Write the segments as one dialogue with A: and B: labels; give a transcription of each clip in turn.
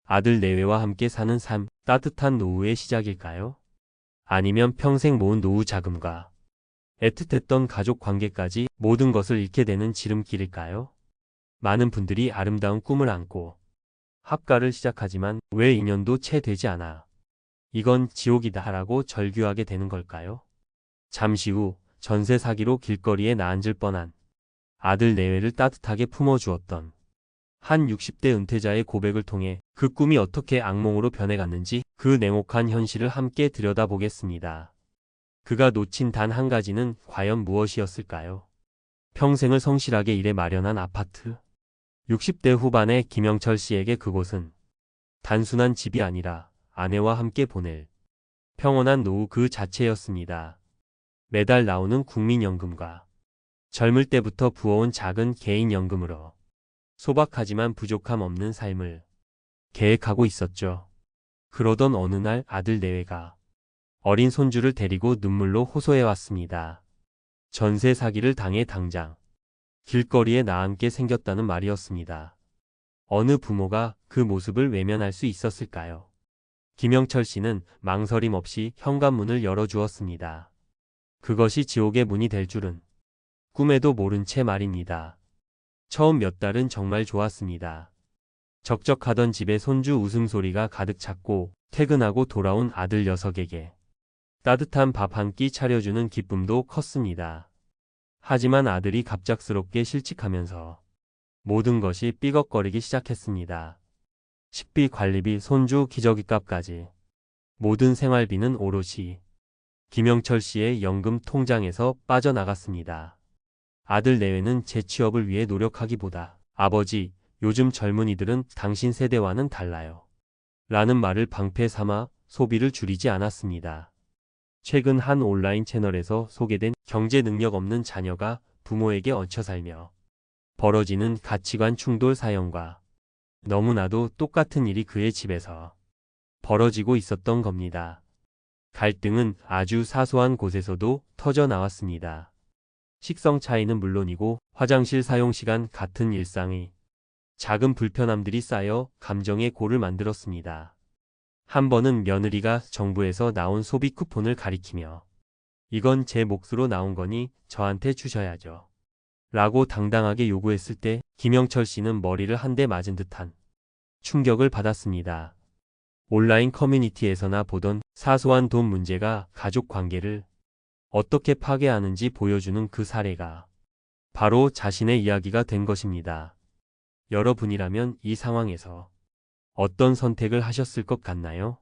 A: 아들 내외와 함께 사는 삶, 따뜻한 노후의 시작일까요? 아니면 평생 모은 노후 자금과 애틋했던 가족 관계까지 모든 것을 잃게 되는 지름길일까요? 많은 분들이 아름다운 꿈을 안고 합가를 시작하지만 왜 2년도 채 되지 않아 이건 지옥이다 라고 절규하게 되는 걸까요? 잠시 후 전세 사기로 길거리에 나앉을 뻔한 아들 내외를 따뜻하게 품어주었던 한 60대 은퇴자의 고백을 통해 그 꿈이 어떻게 악몽으로 변해갔는지 그 냉혹한 현실을 함께 들여다보겠습니다. 그가 놓친 단 한 가지는 과연 무엇이었을까요? 평생을 성실하게 일해 마련한 아파트. 60대 후반의 김영철 씨에게 그곳은 단순한 집이 아니라 아내와 함께 보낼 평온한 노후 그 자체였습니다. 매달 나오는 국민연금과 젊을 때부터 부어온 작은 개인연금으로 소박하지만 부족함 없는 삶을 계획하고 있었죠. 그러던 어느 날 아들 내외가 어린 손주를 데리고 눈물로 호소해왔습니다. 전세 사기를 당해 당장 길거리에 나앉게 생겼다는 말이었습니다. 어느 부모가 그 모습을 외면할 수 있었을까요? 김영철 씨는 망설임 없이 현관문을 열어주었습니다. 그것이 지옥의 문이 될 줄은 꿈에도 모른 채 말입니다. 처음 몇 달은 정말 좋았습니다. 적적하던 집에 손주 웃음소리가 가득 찼고 퇴근하고 돌아온 아들 녀석에게 따뜻한 밥 한 끼 차려주는 기쁨도 컸습니다. 하지만 아들이 갑작스럽게 실직하면서 모든 것이 삐걱거리기 시작했습니다. 식비, 관리비, 손주 기저귀값까지 모든 생활비는 오롯이 김영철 씨의 연금 통장에서 빠져나갔습니다. 아들 내외는 재취업을 위해 노력하기보다 아버지, 요즘 젊은이들은 당신 세대와는 달라요. 라는 말을 방패 삼아 소비를 줄이지 않았습니다. 최근 한 온라인 채널에서 소개된 경제 능력 없는 자녀가 부모에게 얹혀 살며 벌어지는 가치관 충돌 사연과 너무나도 똑같은 일이 그의 집에서 벌어지고 있었던 겁니다. 갈등은 아주 사소한 곳에서도 터져 나왔습니다. 식성 차이는 물론이고 화장실 사용 시간 같은 일상이 작은 불편함들이 쌓여 감정의 골을 만들었습니다. 한 번은 며느리가 정부에서 나온 소비 쿠폰을 가리키며 이건 제 몫으로 나온 거니 저한테 주셔야죠. 라고 당당하게 요구했을 때 김영철 씨는 머리를 한 대 맞은 듯한 충격을 받았습니다. 온라인 커뮤니티에서나 보던 사소한 돈 문제가 가족 관계를 어떻게 파괴하는지 보여주는 그 사례가 바로 자신의 이야기가 된 것입니다. 여러분이라면 이 상황에서 어떤 선택을 하셨을 것 같나요?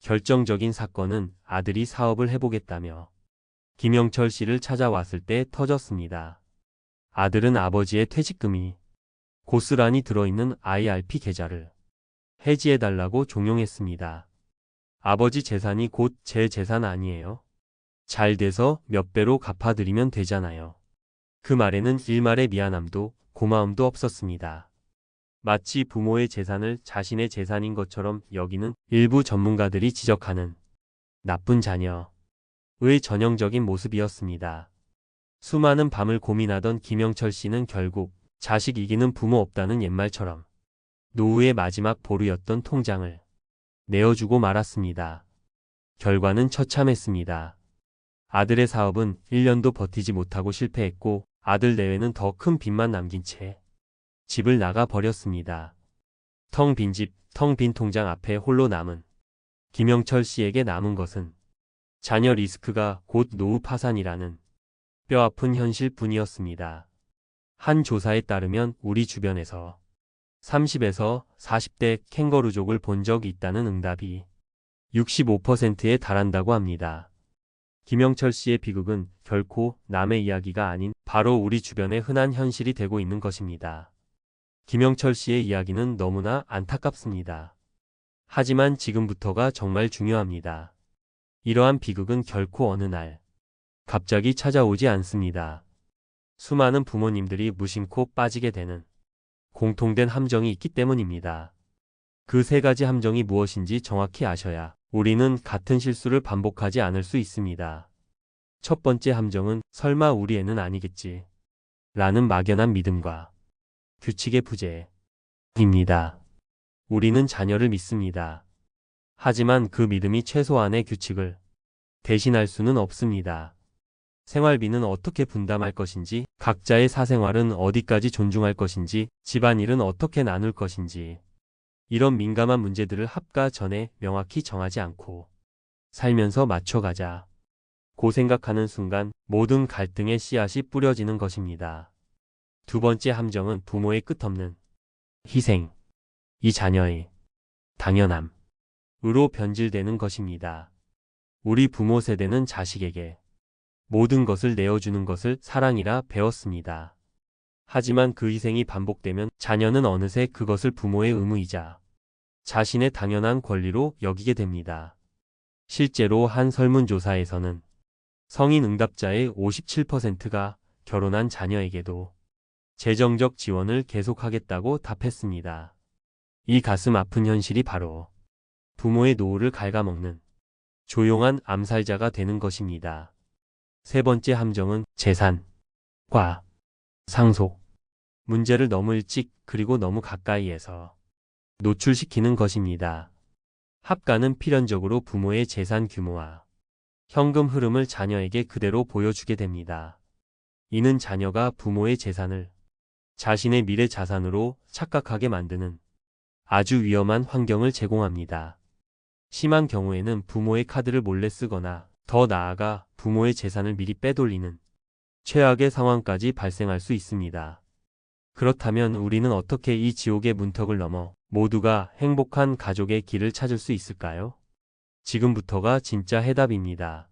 A: 결정적인 사건은 아들이 사업을 해보겠다며 김영철 씨를 찾아왔을 때 터졌습니다. 아들은 아버지의 퇴직금이 고스란히 들어있는 IRP 계좌를 해지해달라고 종용했습니다. 아버지 재산이 곧 제 재산 아니에요? 잘 돼서 몇 배로 갚아드리면 되잖아요. 그 말에는 일말의 미안함도 고마움도 없었습니다. 마치 부모의 재산을 자신의 재산인 것처럼 여기는 일부 전문가들이 지적하는 나쁜 자녀의 전형적인 모습이었습니다. 수많은 밤을 고민하던 김영철 씨는 결국 자식 이기는 부모 없다는 옛말처럼 노후의 마지막 보루였던 통장을 내어주고 말았습니다. 결과는 처참했습니다. 아들의 사업은 1년도 버티지 못하고 실패했고 아들 내외는 더 큰 빚만 남긴 채 집을 나가 버렸습니다. 텅 빈 집, 텅 빈 통장 앞에 홀로 남은 김영철 씨에게 남은 것은 자녀 리스크가 곧 노후 파산이라는 뼈아픈 현실 뿐이었습니다. 한 조사에 따르면 우리 주변에서 30에서 40대 캥거루족을 본 적이 있다는 응답이 65%에 달한다고 합니다. 김영철 씨의 비극은 결코 남의 이야기가 아닌 바로 우리 주변의 흔한 현실이 되고 있는 것입니다. 김영철 씨의 이야기는 너무나 안타깝습니다. 하지만 지금부터가 정말 중요합니다. 이러한 비극은 결코 어느 날 갑자기 찾아오지 않습니다. 수많은 부모님들이 무심코 빠지게 되는 공통된 함정이 있기 때문입니다. 그 세 가지 함정이 무엇인지 정확히 아셔야 우리는 같은 실수를 반복하지 않을 수 있습니다. 첫 번째 함정은 설마 우리 애는 아니겠지 라는 막연한 믿음과 규칙의 부재입니다. 우리는 자녀를 믿습니다. 하지만 그 믿음이 최소한의 규칙을 대신할 수는 없습니다. 생활비는 어떻게 분담할 것인지, 각자의 사생활은 어디까지 존중할 것인지, 집안일은 어떻게 나눌 것인지, 이런 민감한 문제들을 합가 전에 명확히 정하지 않고 살면서 맞춰가자 고 생각하는 순간 모든 갈등의 씨앗이 뿌려지는 것입니다. 두 번째 함정은 부모의 끝없는 희생, 이 자녀의 당연함으로 변질되는 것입니다. 우리 부모 세대는 자식에게 모든 것을 내어주는 것을 사랑이라 배웠습니다. 하지만 그 희생이 반복되면 자녀는 어느새 그것을 부모의 의무이자 자신의 당연한 권리로 여기게 됩니다. 실제로 한 설문조사에서는 성인 응답자의 57%가 결혼한 자녀에게도 재정적 지원을 계속하겠다고 답했습니다. 이 가슴 아픈 현실이 바로 부모의 노후를 갉아먹는 조용한 암살자가 되는 것입니다. 세 번째 함정은 재산과 상속. 문제를 너무 일찍 그리고 너무 가까이에서 노출시키는 것입니다. 합가는 필연적으로 부모의 재산 규모와 현금 흐름을 자녀에게 그대로 보여주게 됩니다. 이는 자녀가 부모의 재산을 자신의 미래 자산으로 착각하게 만드는 아주 위험한 환경을 제공합니다. 심한 경우에는 부모의 카드를 몰래 쓰거나 더 나아가 부모의 재산을 미리 빼돌리는 최악의 상황까지 발생할 수 있습니다. 그렇다면 우리는 어떻게 이 지옥의 문턱을 넘어 모두가 행복한 가족의 길을 찾을 수 있을까요? 지금부터가 진짜 해답입니다.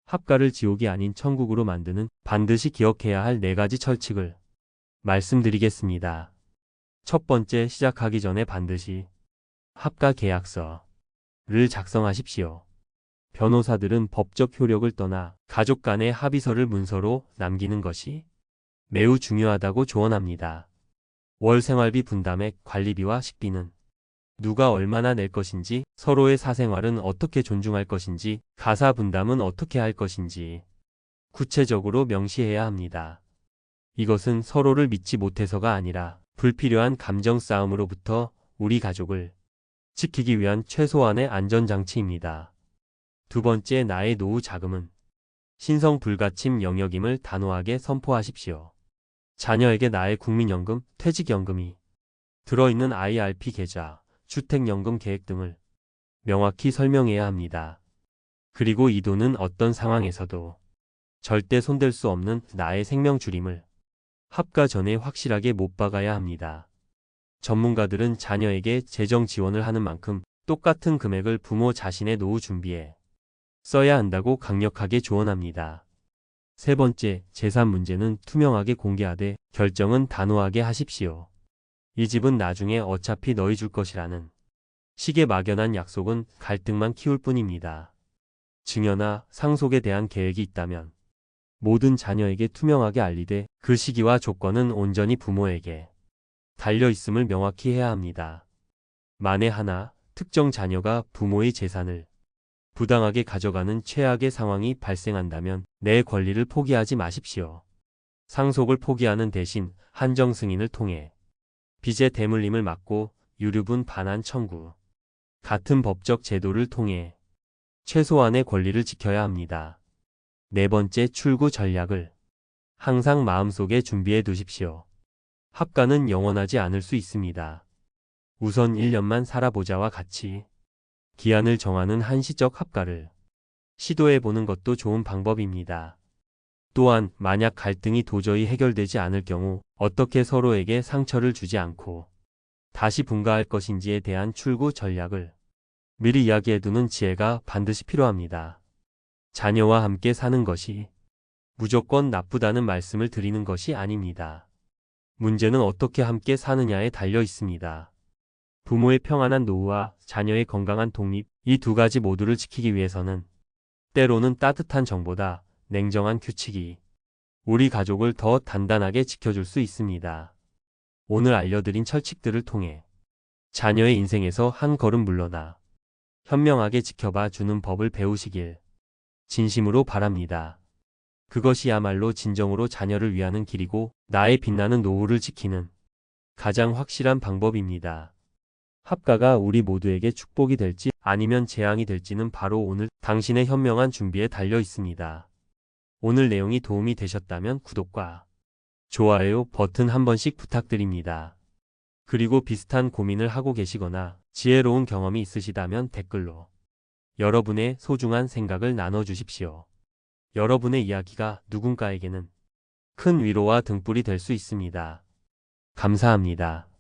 A: 합가를 지옥이 아닌 천국으로 만드는 반드시 기억해야 할 4가지 철칙을 말씀드리겠습니다. 첫 번째, 시작하기 전에 반드시 합가 계약서를 작성하십시오. 변호사들은 법적 효력을 떠나 가족 간의 합의서를 문서로 남기는 것이 매우 중요하다고 조언합니다. 월 생활비 분담액, 관리비와 식비는 누가 얼마나 낼 것인지, 서로의 사생활은 어떻게 존중할 것인지, 가사 분담은 어떻게 할 것인지 구체적으로 명시해야 합니다. 이것은 서로를 믿지 못해서가 아니라 불필요한 감정 싸움으로부터 우리 가족을 지키기 위한 최소한의 안전장치입니다. 두 번째, 나의 노후 자금은 신성 불가침 영역임을 단호하게 선포하십시오. 자녀에게 나의 국민연금, 퇴직연금이 들어있는 IRP 계좌, 주택연금 계획 등을 명확히 설명해야 합니다. 그리고 이 돈은 어떤 상황에서도 절대 손댈 수 없는 나의 생명줄임을 합가 전에 확실하게 못 박아야 합니다. 전문가들은 자녀에게 재정 지원을 하는 만큼 똑같은 금액을 부모 자신의 노후 준비에 써야 한다고 강력하게 조언합니다. 세 번째, 재산 문제는 투명하게 공개하되 결정은 단호하게 하십시오. 이 집은 나중에 어차피 너희 줄 것이라는 식의 막연한 약속은 갈등만 키울 뿐입니다. 증여나 상속에 대한 계획이 있다면 모든 자녀에게 투명하게 알리되 그 시기와 조건은 온전히 부모에게 달려있음을 명확히 해야 합니다. 만에 하나 특정 자녀가 부모의 재산을 부당하게 가져가는 최악의 상황이 발생한다면 내 권리를 포기하지 마십시오. 상속을 포기하는 대신 한정 승인을 통해 빚의 대물림을 막고 유류분 반환 청구 같은 법적 제도를 통해 최소한의 권리를 지켜야 합니다. 네 번째, 출구 전략을 항상 마음속에 준비해 두십시오. 합가는 영원하지 않을 수 있습니다. 우선 1년만 살아보자와 같이 기한을 정하는 한시적 합가를 시도해보는 것도 좋은 방법입니다. 또한 만약 갈등이 도저히 해결되지 않을 경우 어떻게 서로에게 상처를 주지 않고 다시 분가할 것인지에 대한 출구 전략을 미리 이야기해두는 지혜가 반드시 필요합니다. 자녀와 함께 사는 것이 무조건 나쁘다는 말씀을 드리는 것이 아닙니다. 문제는 어떻게 함께 사느냐에 달려 있습니다. 부모의 평안한 노후와 자녀의 건강한 독립, 이 2가지 모두를 지키기 위해서는 때로는 따뜻한 정보다 냉정한 규칙이 우리 가족을 더 단단하게 지켜줄 수 있습니다. 오늘 알려드린 철칙들을 통해 자녀의 인생에서 한 걸음 물러나 현명하게 지켜봐 주는 법을 배우시길 진심으로 바랍니다. 그것이야말로 진정으로 자녀를 위하는 길이고 나의 빛나는 노후를 지키는 가장 확실한 방법입니다. 합가가 우리 모두에게 축복이 될지 아니면 재앙이 될지는 바로 오늘 당신의 현명한 준비에 달려 있습니다. 오늘 내용이 도움이 되셨다면 구독과 좋아요 버튼 한 번씩 부탁드립니다. 그리고 비슷한 고민을 하고 계시거나 지혜로운 경험이 있으시다면 댓글로 여러분의 소중한 생각을 나눠주십시오. 여러분의 이야기가 누군가에게는 큰 위로와 등불이 될 수 있습니다. 감사합니다.